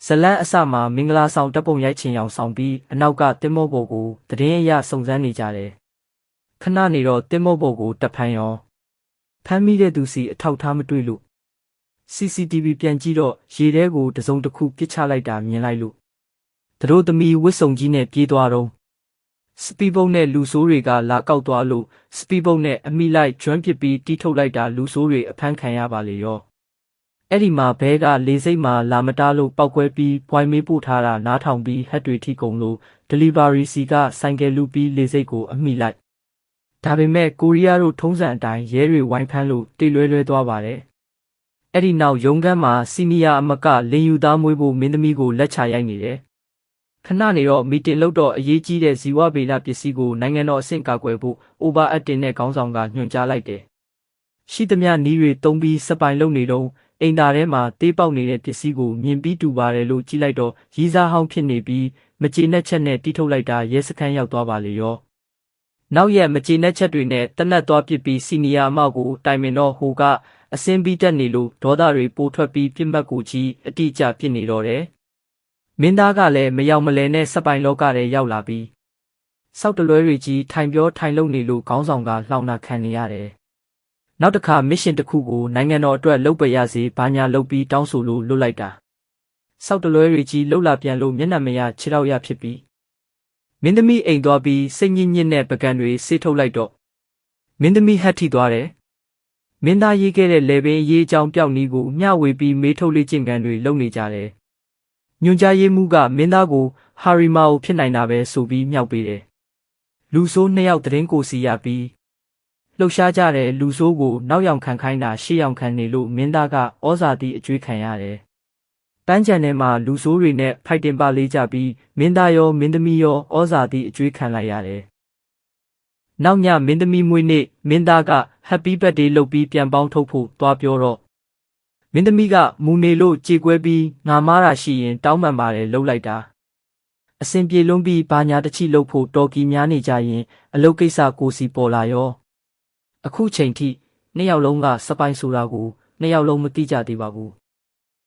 ဇလန်းအစမှာမင်္ဂလာဆောင်တပ်ပုံရိုက်ချင်အောင်ဆောင်ပြီးအနောက်ကတင်မော့ဘော်ကိုတည်င်းအရစုံစမ်းနေကြတယ်။ခဏနေတော့တင်မော့ဘော်ကိုတပ်ဖမ်းရောဖမ်းမိတဲ့သူစီအထောက်ထားမတွေ့လို့ CCTV ပြန်ကြည့်တော့ရေထဲကိုတစုံတစ်ခုပစ်ချလိုက်တာမြင်လိုက်လို့သူတို့သမီးဝစ်စုံကြီးနဲ့ပြေးသွားတော့စပီဘုတ်နဲ့လူဆိုးတွေကလာကောက်သွားလို့စပီဘုတ်နဲ့အမိလိုက်ကျွမ်းပစ်ပြီးတီးထုတ်လိုက်တာလူဆိုးတွေအဖမ်းခံရပါလေရောအဲ့ဒီမှာဘဲကလေစိတ်မှာလာမတားလို့ပောက်ကွဲပြီးပွိုင်းမေးပို့ထားတာနားထောင်ပြီးဟက်တွေထိကုန်လို့ delivery စီကဆိုင်ကယ်လူပြီးလေစိတ်ကိုအမိလိုက်ဒါပေမဲ့ကိုရီးယားတို့ထုံးစံအတိုင်းရဲတွေဝိုင်းဖမ်းလို့တိတ်လွဲသွားပါတယ်အဲ့ဒီနောက်ရုံးခန်းမှာစီနီယာအမကလင်ယူသားမွေးဖို့မင်းသမီးကိုလက်ချရိုက်နေတယ်ခဏနေတော့မီတင်လုပ်တော့အရေးကြီးတဲ့ဇီဝဗေဒပစ္စည်းကိုနိုင်ငံတော်အဆင့်ကာကွယ်ဖို့ over acting နဲ့ခေါင်းဆောင်ကညွှန်ကြားလိုက်တယ်ရှိသမျှနီးတွေတုံးပြီးစပိုင်လုပ်နေတော့အိမ်သားထဲမှာတေးပေါက်နေတဲ့ပစ္စည်းကိုမြင်ပြီးတူပါတယ်လို့ကြည့်လိုက်တော့ရီးစားဟောင်းဖြစ်နေပြီးမကျေနပ်ချက်နဲ့တီးထုတ်လိုက်တာရဲစခန်းရောက်သွားပါလေရောနောက်ရက်မကျေနပ်ချက်တွေနဲ့တနက်သွားပစ်ပြီးစီနီယာအမောက်ကိုတိုင်ပင်တော့ဟိုကအစင်းပြီးတက်နေလို့ဒေါသတွေပိုထွက်ပြီးပြစ်မှတ်ကိုကြီးအတိအကျဖြစ်နေတော့တယ်မင်းသားကလည်းမရောက်မလဲနဲ့စပိုင်လောကထဲရောက်လာပြီးစောက်တလွဲတွေကြီးထိုင်ပြောထိုင်လုံနေလို့ခေါင်းဆောင်ကလှောင်နာခံနေရတယ်နောက်တစ်ခါမစ်ရှင်တစ်ခုကိုနိုင်ငံတော်အတွက်လုပ်ပရစေဘာညာလုပ်ပြီးတောင်းဆိုလို့လွတ်လိုက်တာစောက်တလွဲတွေကြီးလှုပ်လာပြန်လို့မျက်နှာမရခြေထောက်ရဖြစ်ပြီးမင်းသမီးအိမ်သွားပြီးစိတ်ညစ်ညစ်နဲ့ပကံတွေဆေးထုတ်လိုက်တော့မင်းသမီးဟတ်ထိသွားတယ်မင်းသားရေးခဲ့တဲ့လေပင်ရေးအကြောင်းပြောက်နီးကိုမျှဝေပြီးမေးထုတ်လေးကျင့်ကန်တွေလုပ်နေကြတယ်ညွန်ကြားရေးမှူးကမင်းသားကိုဟာရီမာကိုဖြစ်နိုင်တာပဲဆိုပြီးမြောက်ပေးတယ်လူဆိုး2ယောက်သတင်းကိုစီရပြီးလှုပ်ရှားကြတဲ့လူဆိုးကိုနောက်ယောင်ခံခိုင်းတာရှေ့ယောင်ခံနေလို့မင်းသားကဩဇာတိအကျွေးခံရတယ်ပန်းချန်ထဲမှာလူဆိုးတွေနဲ့ဖိုက်တင်ပါလေးကြပြီးမင်းသားရောမင်းသမီးရောဩဇာတိအကျွေးခံလိုက်ရတယ်နောက်ညမင်းသမီးမွေးနေ့မင်းသားက Happy Birthday လုပ်ပြီးပြန်ပေါင်းထုတ်ဖို့သွားပြောတော့မင်းသမီးကမူနေလို့ကြေကွဲပြီးငါမားတာရှိရင်တောင်းပန်ပါတယ်လှုပ်လိုက်တာအစင်ပြေလွန်းပြီးဘာညာတချိလှုပ်ဖို့တော်ကီများနေကြရင်အလုပ်ကိစ္စကိုစီပေါ်လာရောအခုချိန်ထိ2ယောက်လုံးကစပိုင်ဆိုတာကို2ယောက်လုံးမသိကြသေးပါဘူး